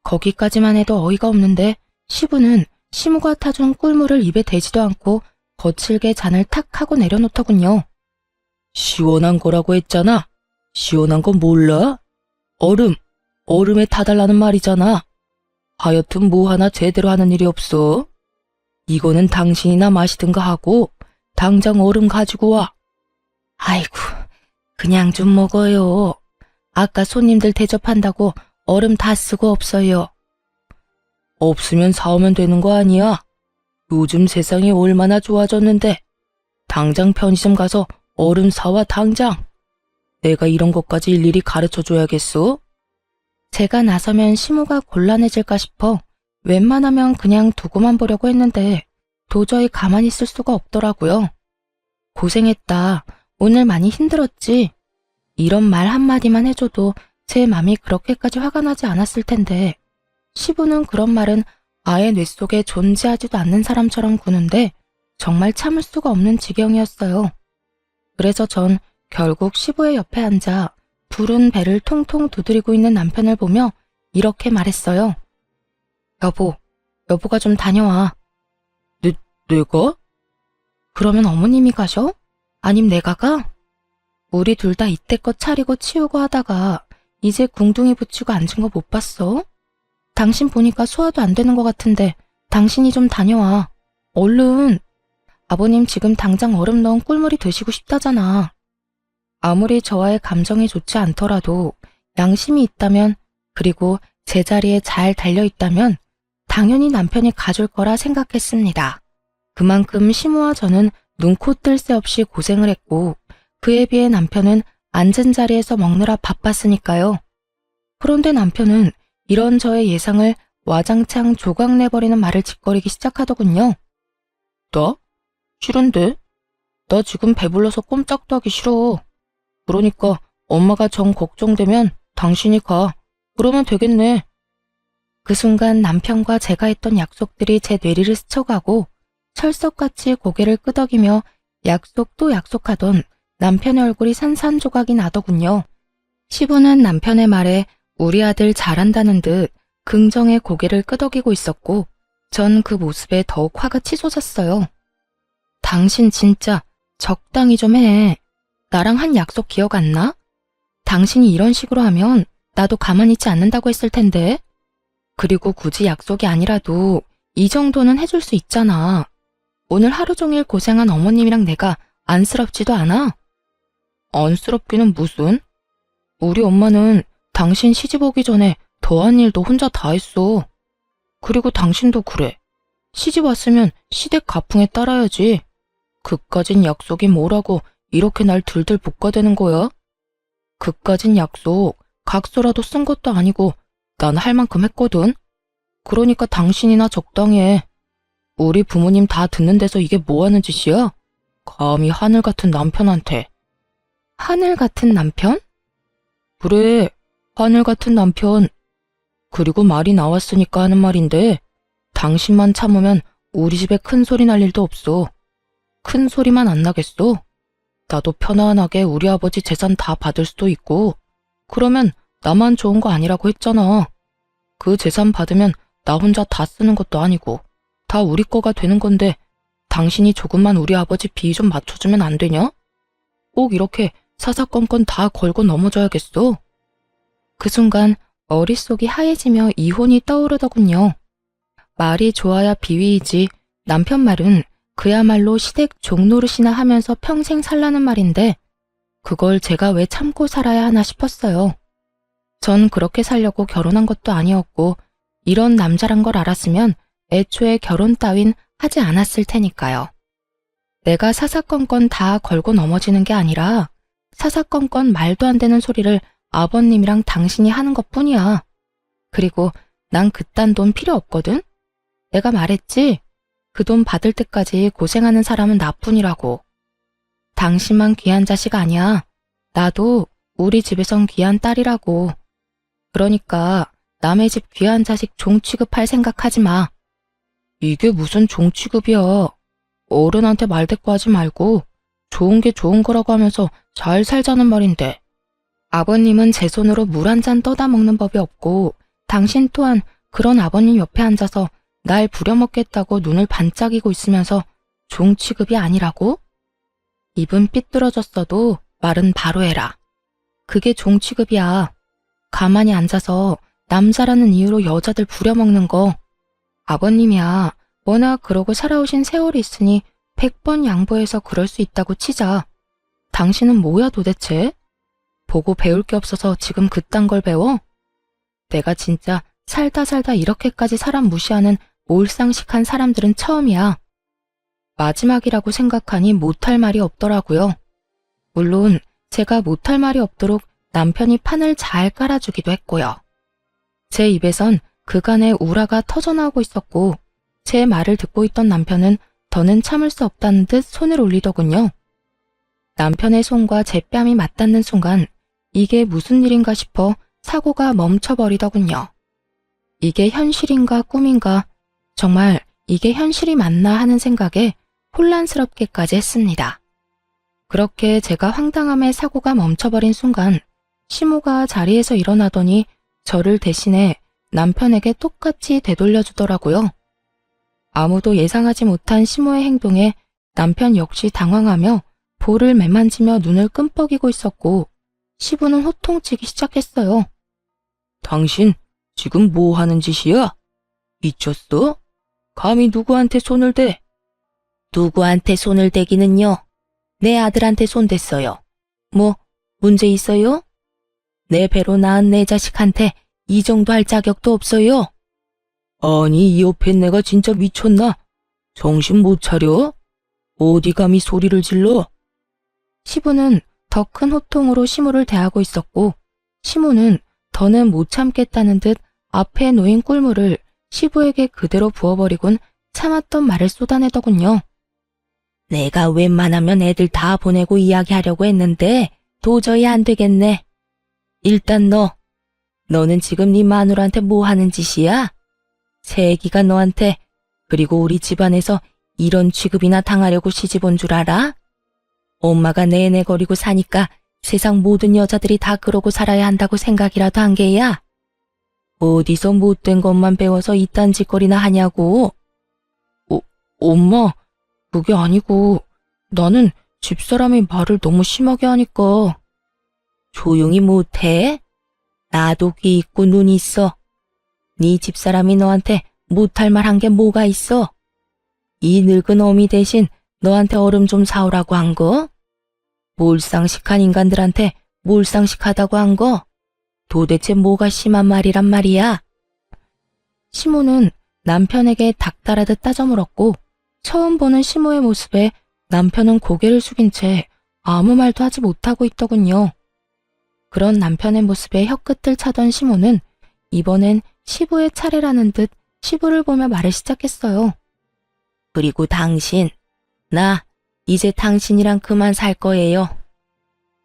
거기까지만 해도 어이가 없는데 시부는 시모가 타준 꿀물을 입에 대지도 않고 거칠게 잔을 탁 하고 내려놓더군요. 시원한 거라고 했잖아. 시원한 건 몰라? 얼음에 타달라는 말이잖아. 하여튼 뭐 하나 제대로 하는 일이 없어. 이거는 당신이나 마시든가 하고 당장 얼음 가지고 와. 아이고, 그냥 좀 먹어요. 아까 손님들 대접한다고 얼음 다 쓰고 없어요. 없으면 사오면 되는 거 아니야? 요즘 세상이 얼마나 좋아졌는데. 당장 편의점 가서 얼음 사와 당장. 내가 이런 것까지 일일이 가르쳐줘야겠어? 제가 나서면 시모가 곤란해질까 싶어 웬만하면 그냥 두고만 보려고 했는데 도저히 가만히 있을 수가 없더라고요. 고생했다. 오늘 많이 힘들었지? 이런 말 한마디만 해줘도 제 맘이 그렇게까지 화가 나지 않았을 텐데 시부는 그런 말은 아예 뇌 속에 존재하지도 않는 사람처럼 구는데 정말 참을 수가 없는 지경이었어요. 그래서 전 결국 시부의 옆에 앉아 부른 배를 통통 두드리고 있는 남편을 보며 이렇게 말했어요. 여보가 좀 다녀와. 내가? 그러면 어머님이 가셔? 아님 내가 가? 우리 둘 다 이때껏 차리고 치우고 하다가 이제 궁둥이 붙이고 앉은 거 못 봤어? 당신 보니까 소화도 안 되는 것 같은데 당신이 좀 다녀와. 얼른. 아버님 지금 당장 얼음 넣은 꿀물이 드시고 싶다잖아. 아무리 저와의 감정이 좋지 않더라도 양심이 있다면 그리고 제자리에 잘 달려있다면 당연히 남편이 가줄 거라 생각했습니다. 그만큼 시모와 저는 눈코 뜰 새 없이 고생을 했고 그에 비해 남편은 앉은 자리에서 먹느라 바빴으니까요. 그런데 남편은 이런 저의 예상을 와장창 조각내버리는 말을 짓거리기 시작하더군요. 나? 싫은데? 나 지금 배불러서 꼼짝도 하기 싫어. 그러니까 엄마가 정 걱정되면 당신이 가. 그러면 되겠네. 그 순간 남편과 제가 했던 약속들이 제 뇌리를 스쳐가고 철석같이 고개를 끄덕이며 약속도 약속하던 남편의 얼굴이 산산조각이 나더군요. 시부는 남편의 말에 우리 아들 잘한다는 듯 긍정의 고개를 끄덕이고 있었고 전 그 모습에 더욱 화가 치솟았어요. 당신 진짜 적당히 좀 해. 나랑 한 약속 기억 안 나? 당신이 이런 식으로 하면 나도 가만히 있지 않는다고 했을 텐데. 그리고 굳이 약속이 아니라도 이 정도는 해줄 수 있잖아. 오늘 하루 종일 고생한 어머님이랑 내가 안쓰럽지도 않아? 안쓰럽기는 무슨? 우리 엄마는 당신 시집 오기 전에 더한 일도 혼자 다 했어. 그리고 당신도 그래. 시집 왔으면 시댁 가풍에 따라야지. 그까진 약속이 뭐라고 이렇게 날 들들 볶아대는 거야? 그까진 약속 각서라도 쓴 것도 아니고 난 할 만큼 했거든. 그러니까 당신이나 적당히 해. 우리 부모님 다 듣는 데서 이게 뭐 하는 짓이야? 감히 하늘 같은 남편한테. 하늘 같은 남편? 그래, 하늘 같은 남편. 그리고 말이 나왔으니까 하는 말인데 당신만 참으면 우리 집에 큰 소리 날 일도 없어. 큰 소리만 안 나겠어? 나도 편안하게 우리 아버지 재산 다 받을 수도 있고 그러면 나만 좋은 거 아니라고 했잖아. 그 재산 받으면 나 혼자 다 쓰는 것도 아니고 다 우리 거가 되는 건데 당신이 조금만 우리 아버지 비위 좀 맞춰주면 안 되냐? 꼭 이렇게 사사건건 다 걸고 넘어져야겠어? 그 순간 머릿속이 하얘지며 이혼이 떠오르더군요. 말이 좋아야 비위이지 남편 말은 그야말로 시댁 종노릇이나 하면서 평생 살라는 말인데 그걸 제가 왜 참고 살아야 하나 싶었어요. 전 그렇게 살려고 결혼한 것도 아니었고 이런 남자란 걸 알았으면 애초에 결혼 따윈 하지 않았을 테니까요. 내가 사사건건 다 걸고 넘어지는 게 아니라 사사건건 말도 안 되는 소리를 아버님이랑 당신이 하는 것뿐이야. 그리고 난 그딴 돈 필요 없거든? 내가 말했지? 그 돈 받을 때까지 고생하는 사람은 나뿐이라고. 당신만 귀한 자식 아니야. 나도 우리 집에선 귀한 딸이라고. 그러니까 남의 집 귀한 자식 종 취급할 생각하지 마. 이게 무슨 종 취급이야. 어른한테 말대꾸하지 말고 좋은 게 좋은 거라고 하면서 잘 살자는 말인데. 아버님은 제 손으로 물 한 잔 떠다 먹는 법이 없고 당신 또한 그런 아버님 옆에 앉아서 날 부려먹겠다고 눈을 반짝이고 있으면서 종 취급이 아니라고? 입은 삐뚤어졌어도 말은 바로 해라. 그게 종 취급이야. 가만히 앉아서 남자라는 이유로 여자들 부려먹는 거. 아버님이야. 워낙 그러고 살아오신 세월이 있으니 100번 양보해서 그럴 수 있다고 치자. 당신은 뭐야 도대체? 보고 배울 게 없어서 지금 그딴 걸 배워? 내가 진짜 살다 이렇게까지 사람 무시하는 몰상식한 사람들은 처음이야. 마지막이라고 생각하니 못할 말이 없더라고요. 물론 제가 못할 말이 없도록 남편이 판을 잘 깔아주기도 했고요. 제 입에선 그간의 우라가 터져나오고 있었고 제 말을 듣고 있던 남편은 더는 참을 수 없다는 듯 손을 올리더군요. 남편의 손과 제 뺨이 맞닿는 순간 이게 무슨 일인가 싶어 사고가 멈춰버리더군요. 이게 현실인가 꿈인가, 정말 이게 현실이 맞나 하는 생각에 혼란스럽게까지 했습니다. 그렇게 제가 황당함에 사고가 멈춰버린 순간 시모가 자리에서 일어나더니 저를 대신해 남편에게 똑같이 되돌려주더라고요. 아무도 예상하지 못한 시모의 행동에 남편 역시 당황하며 볼을 매만지며 눈을 끔뻑이고 있었고 시부는 호통치기 시작했어요. 당신 지금 뭐 하는 짓이야? 미쳤어? 감히 누구한테 손을 대? 누구한테 손을 대기는요? 내 아들한테 손 댔어요. 뭐 문제 있어요? 내 배로 낳은 내 자식한테 이 정도 할 자격도 없어요. 아니, 이 옆에 내가 진짜 미쳤나? 정신 못 차려? 어디 감히 소리를 질러? 시부는 더 큰 호통으로 시모를 대하고 있었고 시모는 더는 못 참겠다는 듯 앞에 놓인 꿀물을 시부에게 그대로 부어버리곤 참았던 말을 쏟아내더군요. 내가 웬만하면 애들 다 보내고 이야기하려고 했는데 도저히 안 되겠네. 일단 너는 지금 네 마누라한테 뭐 하는 짓이야? 새애기가 너한테, 그리고 우리 집안에서 이런 취급이나 당하려고 시집 온 줄 알아? 엄마가 내내거리고 사니까 세상 모든 여자들이 다 그러고 살아야 한다고 생각이라도 한 게야? 어디서 못된 것만 배워서 이딴 짓거리나 하냐고. 엄마, 그게 아니고 나는 집사람이 말을 너무 심하게 하니까. 조용히 못해? 나도 귀 있고 눈 있어. 네 집사람이 너한테 못할 말 한 게 뭐가 있어? 이 늙은 어미 대신 너한테 얼음 좀 사오라고 한 거? 몰상식한 인간들한테 몰상식하다고 한 거? 도대체 뭐가 심한 말이란 말이야? 시모는 남편에게 닥달하듯 따져 물었고 처음 보는 시모의 모습에 남편은 고개를 숙인 채 아무 말도 하지 못하고 있더군요. 그런 남편의 모습에 혀끝을 차던 시모는 이번엔 시부의 차례라는 듯 시부를 보며 말을 시작했어요. 그리고 당신, 나 이제 당신이랑 그만 살 거예요.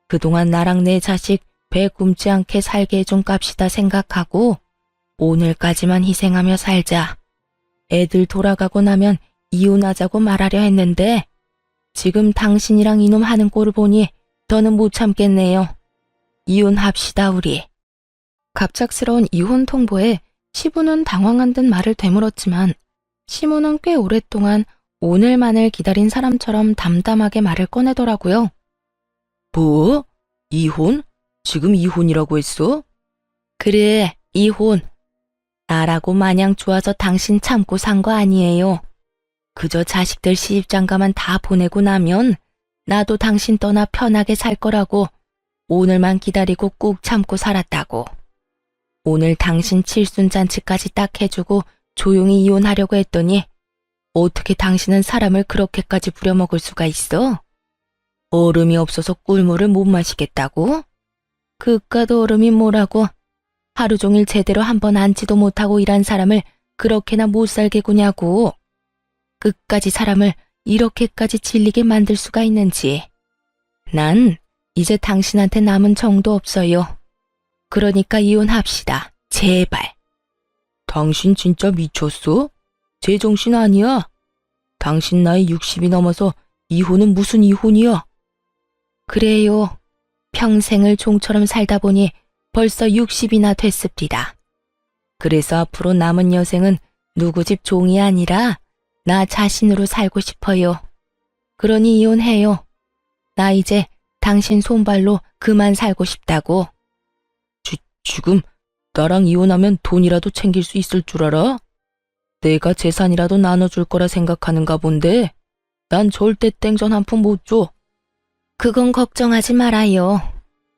그동안 나랑 내 자식 배 굶지 않게 살게 해준 값이다 생각하고 오늘까지만 희생하며 살자. 애들 돌아가고 나면 이혼하자고 말하려 했는데 지금 당신이랑 이놈 하는 꼴을 보니 더는 못 참겠네요. 이혼합시다 우리. 갑작스러운 이혼 통보에 시부는 당황한 듯 말을 되물었지만 시모는 꽤 오랫동안 오늘만을 기다린 사람처럼 담담하게 말을 꺼내더라고요. 뭐? 이혼? 지금 이혼이라고 했어? 그래, 이혼. 나라고 마냥 좋아서 당신 참고 산 거 아니에요. 그저 자식들 시집장가만 다 보내고 나면 나도 당신 떠나 편하게 살 거라고 오늘만 기다리고 꾹 참고 살았다고. 오늘 당신 칠순잔치까지 딱 해주고 조용히 이혼하려고 했더니 어떻게 당신은 사람을 그렇게까지 부려먹을 수가 있어? 얼음이 없어서 꿀물을 못 마시겠다고? 그깟 얼음이 뭐라고? 하루 종일 제대로 한 번 앉지도 못하고 일한 사람을 그렇게나 못 살게 구냐고. 끝까지 사람을 이렇게까지 질리게 만들 수가 있는지. 난 이제 당신한테 남은 정도 없어요. 그러니까 이혼합시다. 제발. 당신 진짜 미쳤어? 제정신 아니야? 당신 나이 60이 넘어서 이혼은 무슨 이혼이야? 그래요. 평생을 종처럼 살다 보니 벌써 60이나 됐습니다. 그래서 앞으로 남은 여생은 누구 집 종이 아니라 나 자신으로 살고 싶어요. 그러니 이혼해요. 나 이제 당신 손발로 그만 살고 싶다고. 지금 나랑 이혼하면 돈이라도 챙길 수 있을 줄 알아? 내가 재산이라도 나눠줄 거라 생각하는가 본데 난 절대 땡전 한 푼 못 줘. 그건 걱정하지 말아요.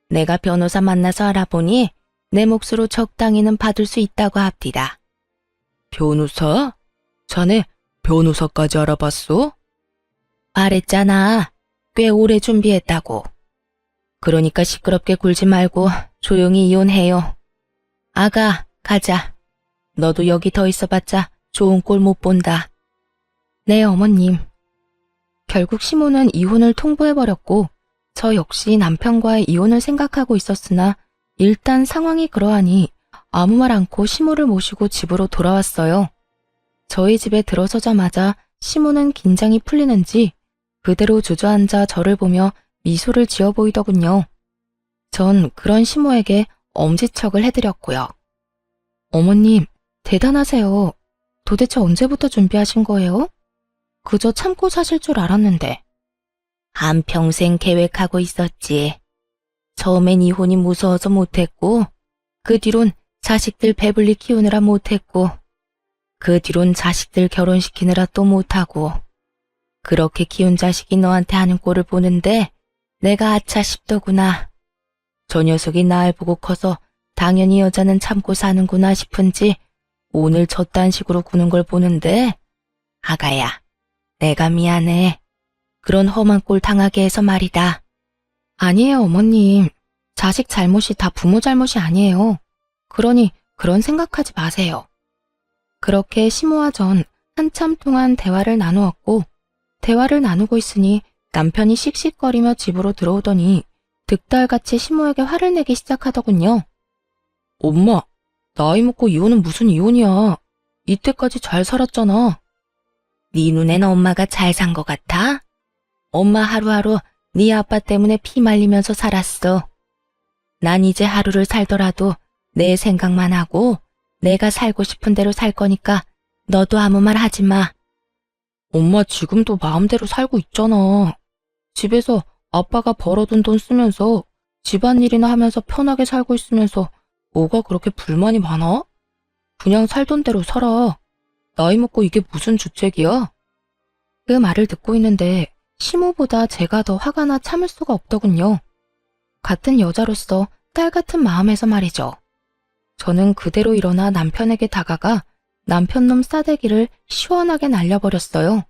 내가 변호사 만나서 알아보니 내 몫으로 적당히는 받을 수 있다고 합디다. 변호사? 자네 변호사까지 알아봤어? 말했잖아. 꽤 오래 준비했다고. 그러니까 시끄럽게 굴지 말고 조용히 이혼해요. 아가, 가자. 너도 여기 더 있어봤자 좋은 꼴 못 본다. 네, 어머님. 결국 시모는 이혼을 통보해버렸고 저 역시 남편과의 이혼을 생각하고 있었으나 일단 상황이 그러하니 아무 말 않고 시모를 모시고 집으로 돌아왔어요. 저희 집에 들어서자마자 시모는 긴장이 풀리는지 그대로 주저앉아 저를 보며 미소를 지어 보이더군요. 전 그런 시모에게 엄지척을 해드렸고요. 어머님, 대단하세요. 도대체 언제부터 준비하신 거예요? 그저 참고 사실 줄 알았는데. 한평생 계획하고 있었지. 처음엔 이혼이 무서워서 못했고, 그 뒤론 자식들 배불리 키우느라 못했고, 그 뒤론 자식들 결혼시키느라 또 못하고, 그렇게 키운 자식이 너한테 하는 꼴을 보는데 내가 아차 싶더구나. 저 녀석이 날 보고 커서 당연히 여자는 참고 사는구나 싶은지 오늘 저딴 식으로 구는 걸 보는데 아가야, 내가 미안해. 그런 험한 꼴 당하게 해서 말이다. 아니에요, 어머님. 자식 잘못이 다 부모 잘못이 아니에요. 그러니 그런 생각하지 마세요. 그렇게 시모와 전 한참 동안 대화를 나누었고 대화를 나누고 있으니 남편이 씩씩거리며 집으로 들어오더니 득달같이 시모에게 화를 내기 시작하더군요. 엄마, 나이 먹고 이혼은 무슨 이혼이야. 이때까지 잘 살았잖아. 네 눈엔 엄마가 잘 산 것 같아? 엄마 하루하루 네 아빠 때문에 피 말리면서 살았어. 난 이제 하루를 살더라도 내 생각만 하고 내가 살고 싶은 대로 살 거니까 너도 아무 말 하지 마. 엄마 지금도 마음대로 살고 있잖아. 집에서 아빠가 벌어둔 돈 쓰면서 집안일이나 하면서 편하게 살고 있으면서 뭐가 그렇게 불만이 많아? 그냥 살던 대로 살아. 나이 먹고 이게 무슨 주책이야? 그 말을 듣고 있는데 시모보다 제가 더 화가 나 참을 수가 없더군요. 같은 여자로서 딸 같은 마음에서 말이죠. 저는 그대로 일어나 남편에게 다가가 남편놈 싸대기를 시원하게 날려버렸어요.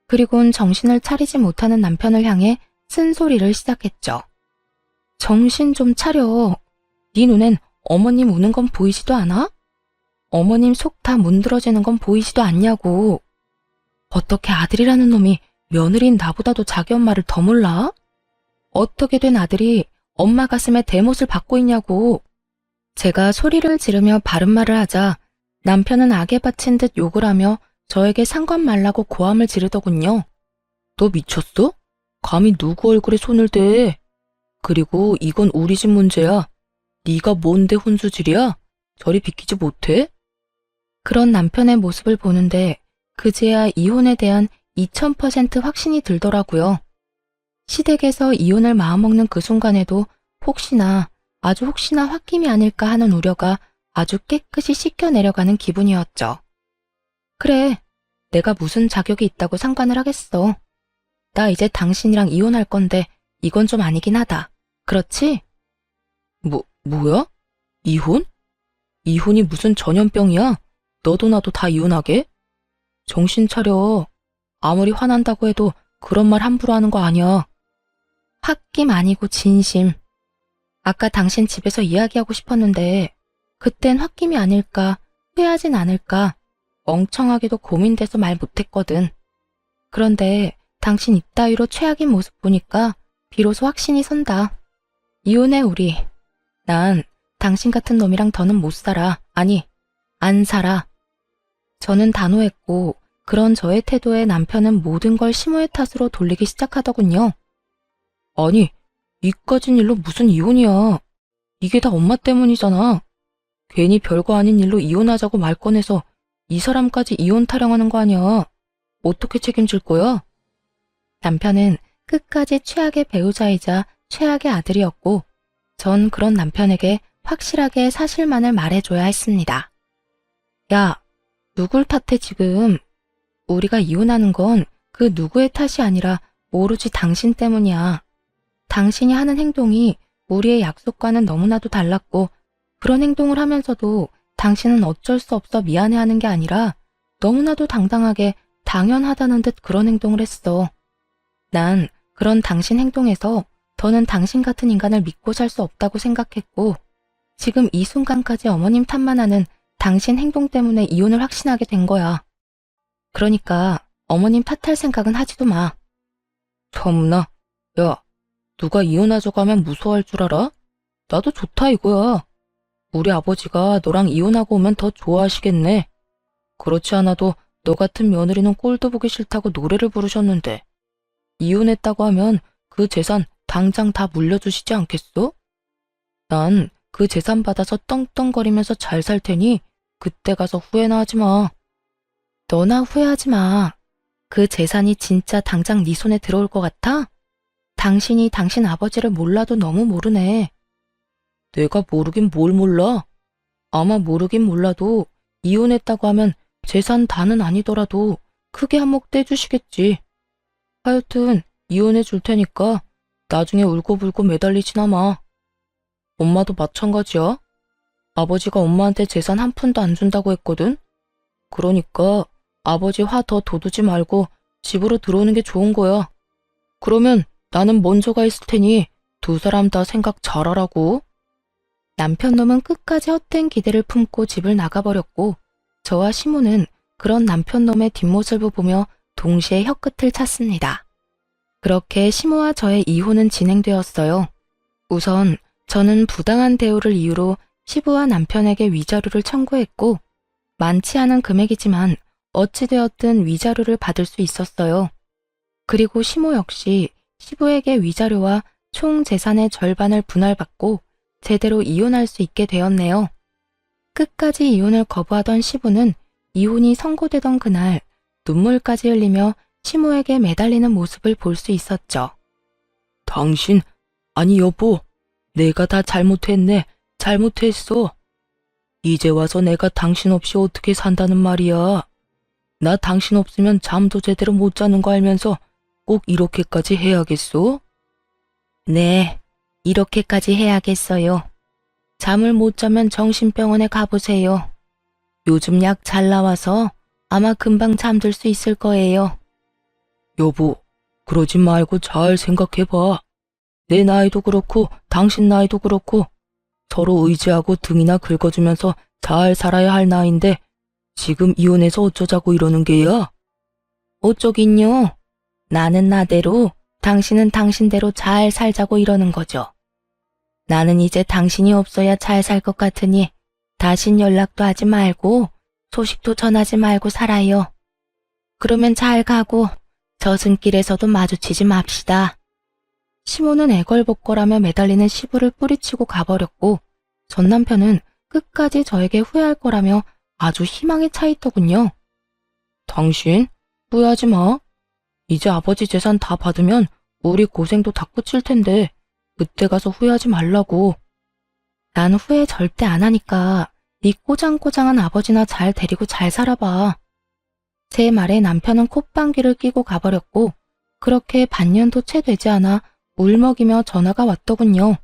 그리곤 정신을 차리지 못하는 남편을 향해 쓴소리를 시작했죠. 정신 좀 차려. 네 눈엔 어머님 우는 건 보이지도 않아? 어머님 속 다 문드러지는 건 보이지도 않냐고. 어떻게 아들이라는 놈이 며느리인 나보다도 자기 엄마를 더 몰라? 어떻게 된 아들이 엄마 가슴에 대못을 받고 있냐고. 제가 소리를 지르며 바른 말을 하자 남편은 악에 바친 듯 욕을 하며 저에게 상관 말라고 고함을 지르더군요. 너 미쳤어? 감히 누구 얼굴에 손을 대? 그리고 이건 우리 집 문제야. 네가 뭔데 혼수질이야? 저리 비키지 못해? 그런 남편의 모습을 보는데 그제야 이혼에 대한 2000% 확신이 들더라고요. 시댁에서 이혼을 마음먹는 그 순간에도 혹시나 아주 혹시나 홧김이 아닐까 하는 우려가 아주 깨끗이 씻겨 내려가는 기분이었죠. 그래, 내가 무슨 자격이 있다고 상관을 하겠어. 나 이제 당신이랑 이혼할 건데 이건 좀 아니긴 하다. 그렇지? 뭐야? 이혼? 이혼이 무슨 전염병이야? 너도 나도 다 이혼하게? 정신 차려. 아무리 화난다고 해도 그런 말 함부로 하는 거 아니야. 홧김 아니고 진심. 아까 당신 집에서 이야기하고 싶었는데 그땐 홧김이 아닐까, 후회하진 않을까 멍청하게도 고민돼서 말 못했거든. 그런데 당신 이따위로 최악인 모습 보니까 비로소 확신이 선다. 이혼해 우리. 난 당신 같은 놈이랑 더는 못 살아. 아니, 안 살아. 저는 단호했고 그런 저의 태도에 남편은 모든 걸 시모의 탓으로 돌리기 시작하더군요. 아니, 이까진 일로 무슨 이혼이야. 이게 다 엄마 때문이잖아. 괜히 별거 아닌 일로 이혼하자고 말 꺼내서 이 사람까지 이혼 타령하는 거 아니야. 어떻게 책임질 거야? 남편은 끝까지 최악의 배우자이자 최악의 아들이었고 전 그런 남편에게 확실하게 사실만을 말해줘야 했습니다. 야, 누굴 탓해 지금. 우리가 이혼하는 건 그 누구의 탓이 아니라 오로지 당신 때문이야. 당신이 하는 행동이 우리의 약속과는 너무나도 달랐고 그런 행동을 하면서도 당신은 어쩔 수 없어 미안해하는 게 아니라 너무나도 당당하게 당연하다는 듯 그런 행동을 했어. 난 그런 당신 행동에서 더는 당신 같은 인간을 믿고 살 수 없다고 생각했고, 지금 이 순간까지 어머님 탓만 하는 당신 행동 때문에 이혼을 확신하게 된 거야. 그러니까 어머님 탓할 생각은 하지도 마. 참나. 야, 누가 이혼하자고 하면 무서워할 줄 알아? 나도 좋다 이거야. 우리 아버지가 너랑 이혼하고 오면 더 좋아하시겠네. 그렇지 않아도 너 같은 며느리는 꼴도 보기 싫다고 노래를 부르셨는데 이혼했다고 하면 그 재산 당장 다 물려주시지 않겠어? 난 그 재산 받아서 떵떵거리면서 잘 살 테니 그때 가서 후회나 하지 마. 너나 후회하지 마. 그 재산이 진짜 당장 네 손에 들어올 것 같아? 당신이 당신 아버지를 몰라도 너무 모르네. 내가 모르긴 뭘 몰라. 아마 모르긴 몰라도 이혼했다고 하면 재산 다는 아니더라도 크게 한몫 떼주시겠지. 하여튼 이혼해 줄 테니까 나중에 울고불고 매달리지나 마. 엄마도 마찬가지야. 아버지가 엄마한테 재산 한 푼도 안 준다고 했거든. 그러니까 아버지 화 더 돋우지 말고 집으로 들어오는 게 좋은 거야. 그러면 나는 먼저 가 있을 테니 두 사람 다 생각 잘하라고. 남편놈은 끝까지 헛된 기대를 품고 집을 나가버렸고, 저와 시모는 그런 남편놈의 뒷모습을 보며 동시에 혀끝을 찼습니다. 그렇게 시모와 저의 이혼은 진행되었어요. 우선 저는 부당한 대우를 이유로 시부와 남편에게 위자료를 청구했고, 많지 않은 금액이지만 어찌되었든 위자료를 받을 수 있었어요. 그리고 시모 역시 시부에게 위자료와 총 재산의 절반을 분할받고 제대로 이혼할 수 있게 되었네요. 끝까지 이혼을 거부하던 시부는 이혼이 선고되던 그날 눈물까지 흘리며 시모에게 매달리는 모습을 볼 수 있었죠. 당신, 아니 여보, 내가 다 잘못했네. 잘못했어. 이제 와서 내가 당신 없이 어떻게 산다는 말이야. 나 당신 없으면 잠도 제대로 못 자는 거 알면서 꼭 이렇게까지 해야겠어? 네, 이렇게까지 해야겠어요. 잠을 못 자면 정신병원에 가보세요. 요즘 약 잘 나와서 아마 금방 잠들 수 있을 거예요. 여보, 그러지 말고 잘 생각해봐. 내 나이도 그렇고 당신 나이도 그렇고 서로 의지하고 등이나 긁어주면서 잘 살아야 할 나이인데 지금 이혼해서 어쩌자고 이러는 게야? 어쩌긴요. 나는 나대로, 당신은 당신대로 잘 살자고 이러는 거죠. 나는 이제 당신이 없어야 잘 살 것 같으니 다신 연락도 하지 말고 소식도 전하지 말고 살아요. 그러면 잘 가고 저승길에서도 마주치지 맙시다. 시모는 애걸복걸하며 매달리는 시부를 뿌리치고 가버렸고, 전 남편은 끝까지 저에게 후회할 거라며 아주 희망에 차 있더군요. 당신, 후회하지 마. 이제 아버지 재산 다 받으면 우리 고생도 다 끝일 텐데 그때 가서 후회하지 말라고. 난 후회 절대 안 하니까 네 꼬장꼬장한 아버지나 잘 데리고 잘 살아봐. 제 말에 남편은 콧방귀를 끼고 가버렸고, 그렇게 반년도 채 되지 않아 울먹이며 전화가 왔더군요.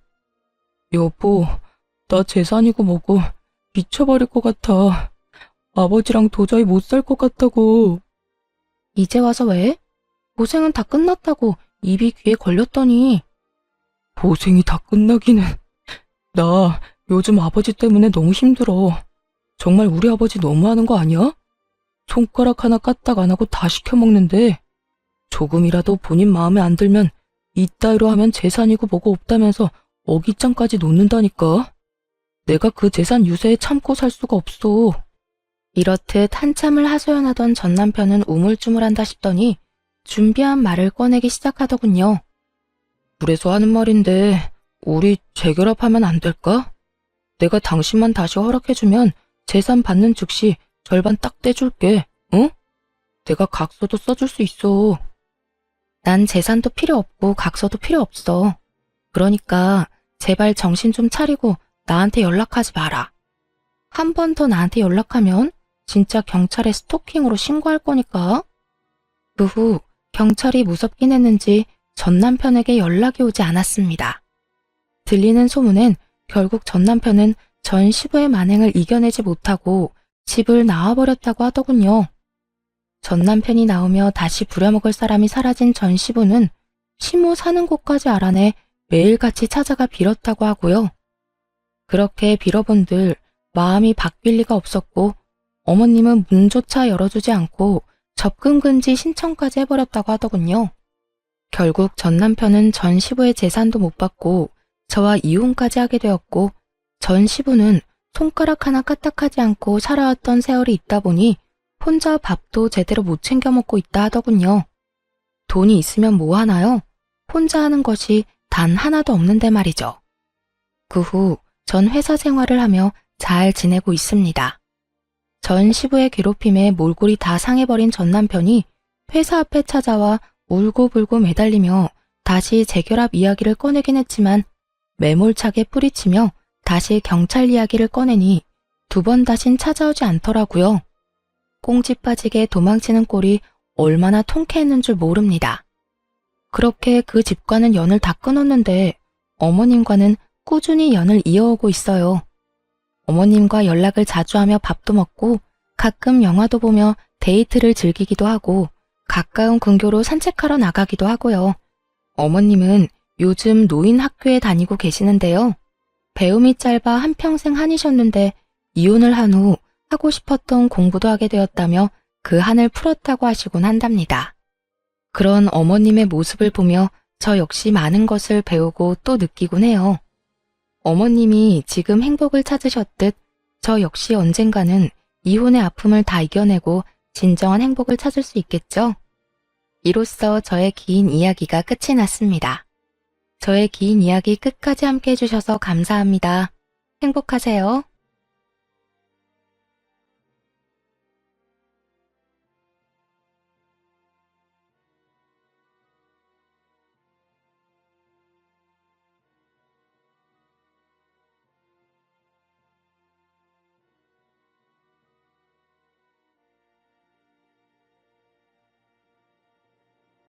여보, 나 재산이고 뭐고 미쳐버릴 것 같아. 아버지랑 도저히 못 살 것 같다고. 이제 와서 왜? 고생은 다 끝났다고 입이 귀에 걸렸더니. 고생이 다 끝나기는. 나 요즘 아버지 때문에 너무 힘들어. 정말 우리 아버지 너무하는 거 아니야? 손가락 하나 까딱 안 하고 다 시켜 먹는데 조금이라도 본인 마음에 안 들면 이따위로 하면 재산이고 뭐고 없다면서 어깃장까지 놓는다니까. 내가 그 재산 유세에 참고 살 수가 없어. 이렇듯 한참을 하소연하던 전 남편은 우물쭈물한다 싶더니 준비한 말을 꺼내기 시작하더군요. 그래서 하는 말인데 우리 재결합하면 안 될까? 내가 당신만 다시 허락해주면 재산 받는 즉시 절반 딱 떼줄게, 응? 내가 각서도 써줄 수 있어. 난 재산도 필요 없고 각서도 필요 없어. 그러니까 제발 정신 좀 차리고 나한테 연락하지 마라. 한 번 더 나한테 연락하면 진짜 경찰에 스토킹으로 신고할 거니까. 그 후 경찰이 무섭긴 했는지 전 남편에게 연락이 오지 않았습니다. 들리는 소문엔 결국 전 남편은 전 시부의 만행을 이겨내지 못하고 집을 나와버렸다고 하더군요. 전 남편이 나오며 다시 부려먹을 사람이 사라진 전 시부는 시모 사는 곳까지 알아내 매일같이 찾아가 빌었다고 하고요. 그렇게 빌어본들 마음이 바뀔 리가 없었고 어머님은 문조차 열어주지 않고 접근 금지 신청까지 해버렸다고 하더군요. 결국 전 남편은 전 시부의 재산도 못 받고 저와 이혼까지 하게 되었고 전 시부는 손가락 하나 까딱하지 않고 살아왔던 세월이 있다 보니 혼자 밥도 제대로 못 챙겨 먹고 있다 하더군요. 돈이 있으면 뭐 하나요? 혼자 하는 것이 단 하나도 없는데 말이죠. 그 후 전 회사 생활을 하며 잘 지내고 있습니다. 전 시부의 괴롭힘에 몰골이 다 상해버린 전 남편이 회사 앞에 찾아와 울고불고 매달리며 다시 재결합 이야기를 꺼내긴 했지만 매몰차게 뿌리치며 다시 경찰 이야기를 꺼내니 2번 다신 찾아오지 않더라고요. 꽁지 빠지게 도망치는 꼴이 얼마나 통쾌했는 줄 모릅니다. 그렇게 그 집과는 연을 다 끊었는데 어머님과는 꾸준히 연을 이어오고 있어요. 어머님과 연락을 자주 하며 밥도 먹고 가끔 영화도 보며 데이트를 즐기기도 하고 가까운 근교로 산책하러 나가기도 하고요. 어머님은 요즘 노인 학교에 다니고 계시는데요. 배움이 짧아 한평생 한이셨는데 이혼을 한 후 하고 싶었던 공부도 하게 되었다며 그 한을 풀었다고 하시곤 한답니다. 그런 어머님의 모습을 보며 저 역시 많은 것을 배우고 또 느끼곤 해요. 어머님이 지금 행복을 찾으셨듯 저 역시 언젠가는 이혼의 아픔을 다 이겨내고 진정한 행복을 찾을 수 있겠죠? 이로써 저의 긴 이야기가 끝이 났습니다. 저의 긴 이야기 끝까지 함께 해주셔서 감사합니다. 행복하세요.